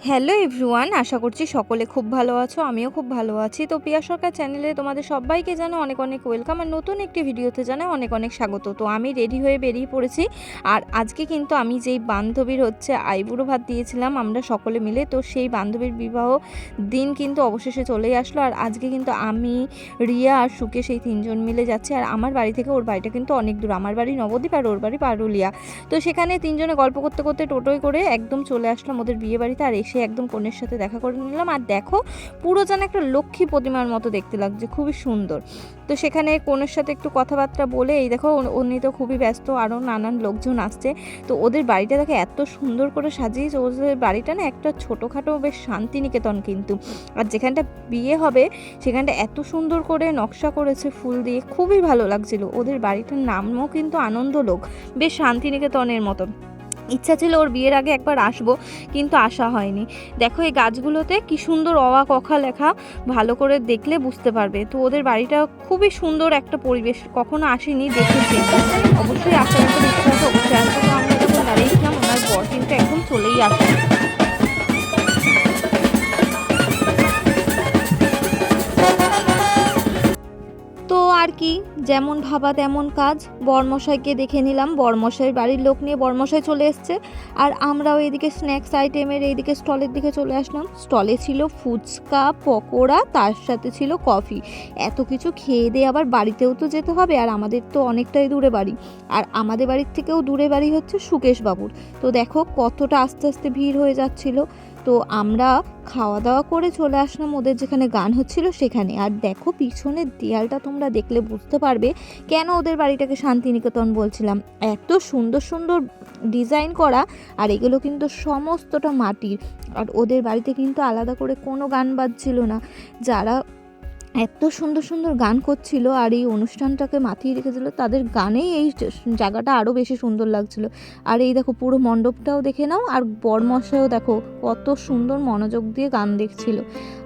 Hello everyone, আশা করছি সকলে খুব ভালো আছো। আমিও খুব ভালো আছি। তো পিয়া সরকার চ্যানেলে তোমাদের সবাইকে জানাই অনেক অনেক ওয়েলকাম, আর নতুন একটি ভিডিওতে জানাই অনেক অনেক স্বাগত। তো আমি রেডি হয়ে বেরিয়ে পড়েছি। আর আজকে কিন্তু আমি যেই বান্ধবীর আইবুড়ো ভাত দিয়েছিলাম আমরা সকলে মিলে, তো সেই বান্ধবীর বিবাহ দিন কিন্তু অবশেষে চলেই আসলো। আর আজকে কিন্তু আমি, রিয়া আর সুকে সেই তিনজন মিলে যাচ্ছি। আর আমার বাড়ি থেকে ওর বাড়িটা কিন্তু অনেক দূর, আমার বাড়ি নবদ্বীপ আর ওর বাড়ি পারুলিয়া। তো সেখানে তিনজনে গল্প করতে করতে টোটোয় করে একদম চলে আসলাম ওদের বিয়ে বাড়িতে। আর এসে একদম কনের সাথে দেখা করে নিলাম। আর দেখো, পুরো যেন একটা লক্ষ্মী প্রতিমার মতো দেখতে লাগছে, খুবই সুন্দর। তো সেখানে কনের সাথে একটু কথাবার্তা বলে, এই দেখো উনি তো খুবই ব্যস্ত, আরও নানান লোকজন আসছে। তো ওদের বাড়িটা দেখে এত সুন্দর করে সাজিয়েছে। ওদের বাড়িটা না একটা ছোটোখাটো বেশ শান্তিনিকেতন কিন্তু। আর যেখানটা বিয়ে হবে সেখানটা এত সুন্দর করে নকশা করেছে ফুল দিয়ে, খুবই ভালো লাগছিল। ওদের বাড়িটার নামও কিন্তু আনন্দলোক, বেশ শান্তিনিকেতনের মতো। ইচ্ছা ছিল ওর বিয়ের আগে একবার আসবো, কিন্তু আসা হয়নি। দেখো এই গাছগুলোতে কি সুন্দর অ আ ক খ লেখা, ভালো করে দেখলে বুঝতে পারবে। তো ওদের বাড়িটা খুবই সুন্দর একটা পরিবেশ, কখনো আসিনি, দেখেছি। অবশ্যই আসার একটা ইচ্ছা আছে, অবশ্যই আসবো। তো আমরা যখন দাঁড়িয়েছিলাম ওনার বর কিন্তু একদম চলেই আসে। তো আর কি, যেমন ভাবা তেমন কাজ। বরমশাইকে দেখে নিলাম, বরমশাইয়ের বাড়ির লোক নিয়ে বরমশাই চলে এসছে। আর আমরাও এইদিকে স্ন্যাক্স আইটেমের এইদিকে স্টলের দিকে চলে আসলাম। স্টলে ছিল ফুচকা, পকোড়া, তার সাথে ছিল কফি। এত কিছু খেয়ে দিয়ে আবার বাড়িতেও তো যেতে হবে, আর আমাদের তো অনেকটাই দূরে বাড়ি। আর আমাদের বাড়ির থেকেও দূরে বাড়ি হচ্ছে সুকেশবাবুর। তো দেখো কতটা আস্তে আস্তে ভিড় হয়ে যাচ্ছিল। তো আমরা খাওয়া দাওয়া করে চলে আসলাম ওদের যেখানে গান হচ্ছিল সেখানে। আর দেখো পিছনের দেয়ালটা তোমরা দেখলে বুঝতে পারবে কেন ওদের বাড়িটাকে শান্তিনিকেতন বলছিলাম। এত সুন্দর সুন্দর ডিজাইন করা, আর এগুলো কিন্তু সমস্তটা মাটির। আর ওদের বাড়িতে কিন্তু আলাদা করে কোনো গান বাজছিল না। যারা এত সুন্দর সুন্দর গান করছিল আর এই অনুষ্ঠানটাকে মাতিয়ে রেখেছিল, তাদের গানেই এই জায়গাটা আরও বেশি সুন্দর লাগছিল। আর এই দেখো পুরো মণ্ডপটাও দেখে নাও, আর বরমশাইও দেখো কত সুন্দর মনোযোগ দিয়ে গান দেখছিল।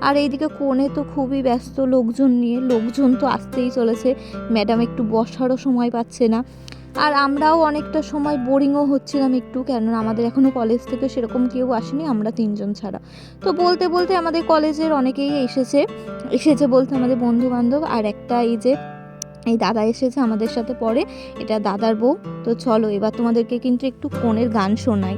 আর এইদিকে কোণে তো খুবই ব্যস্ত লোকজন নিয়ে, লোকজন তো আসতেই চলেছে। ম্যাডাম একটু বসারও সময় পাচ্ছে না। আর আমরাও অনেকটা সময় বোরিংও হচ্ছিলাম একটু, কেননা আমাদের এখনও কলেজ থেকে সেরকম কেউ আসেনি, আমরা তিনজন ছাড়া। তো বলতে বলতে আমাদের কলেজের অনেকেই এসেছে বলতে আমাদের বন্ধু বান্ধব। আর একটা এই দাদা এসেছে আমাদের সাথে পড়ে, এটা দাদার বউ। তো চলো এবার তোমাদেরকে কিন্তু একটু কনের গান শোনাই।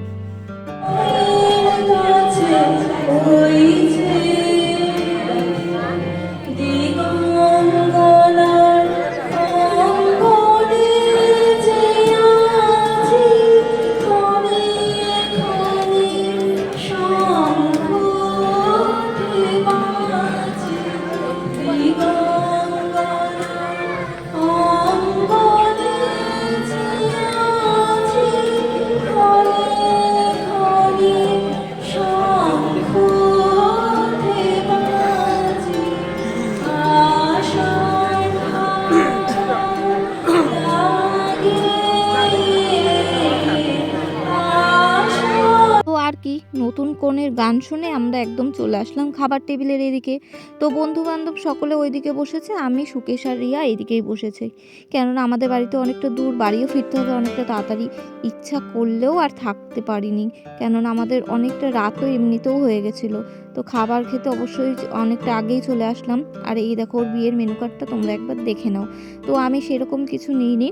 আর কি, নতুন কনের গান শুনে আমরা একদম চলে আসলাম খাবার টেবিলের এদিকে। তো বন্ধু বান্ধব সকলে ওইদিকে বসেছে, আমি সুকেশ আর রিয়া এইদিকেই বসেছে। কেননা আমাদের বাড়িতে অনেকটা দূর, বাড়িও ফিরতে হবে অনেকটা তাড়াতাড়ি। ইচ্ছা করলেও আর থাকতে পারিনি, কেননা আমাদের অনেকটা রাতও এমনিতেও হয়ে গেছিলো। তো খাবার খেতে অবশ্যই অনেকটা আগেই চলে আসলাম। আর এই দেখো ওর বিয়ের মেনু কার্ডটা তোমরা একবার দেখে নাও। তো আমি সেরকম কিছু নিইনি,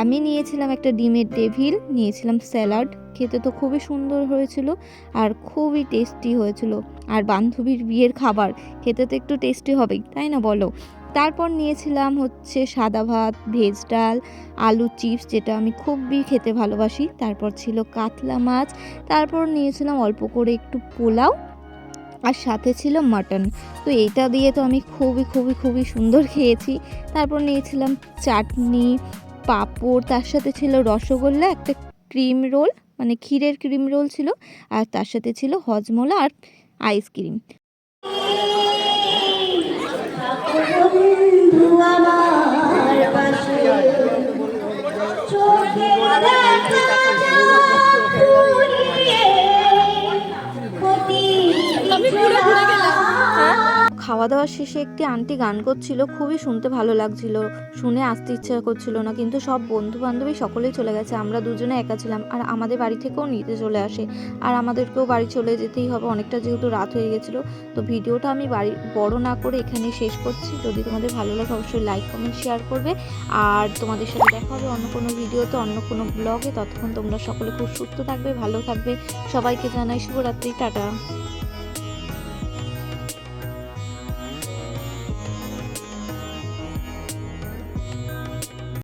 আমি নিয়েছিলাম একটা ডিমের ডেভিল, নিয়েছিলাম স্যালাড। খেতে তো খুবই সুন্দর হয়েছিল আর খুবই টেস্টি হয়েছিল। আর বান্ধবীর বিয়ের খাবার খেতে তো একটু টেস্টি হবেই, তাই না বলো। তারপর নিয়েছিলাম সাদা ভাত, ভেজ ডাল, আলু চিপস, যেটা আমি খুবই খেতে ভালোবাসি। তারপর ছিল কাতলা মাছ। তারপর নিয়েছিলাম অল্প করে একটু পোলাও, আর সাথে ছিল মাটন। তো এইটা দিয়ে তো আমি খুবই খুবই খুবই সুন্দর খেয়েছি। তারপর নিয়েছিলাম চাটনি, পাঁপড়, তার সাথে ছিল রসগোল্লা, একটা ক্রিম রোল, মানে ক্ষীরের ক্রিম রোল ছিল, আর তার সাথে ছিল হজমোলা আর আইসক্রিম। খাওয়া দাওয়া শেষে একটি আন্টি গান করছিল, খুবই শুনতে ভালো লাগছিল, শুনে আসতে ইচ্ছা করছিল না, কিন্তু সব বন্ধু বান্ধবী সকলেই চলে গেছে, আমরা দুজনে একা ছিলাম। আর আমাদের বাড়ি থেকেও নিতে চলে আসে, আর আমাদেরকেও বাড়ি চলে যেতেই হবে, অনেকটা যেহেতু রাত হয়ে গেছিলো। তো ভিডিওটা আমি বড় না করে এখানেই শেষ করছি। যদি তোমাদের ভালো লাগে অবশ্যই লাইক কমেন্ট শেয়ার করবে, আর তোমাদের সাথে দেখা হবে অন্য কোনো ভিডিওতে, অন্য কোনো ব্লগে। ততক্ষণ তোমরা সকলে খুব সুস্থ থাকবে, ভালো থাকবে। সবাইকে জানাই শুভরাত্রি, টাটা।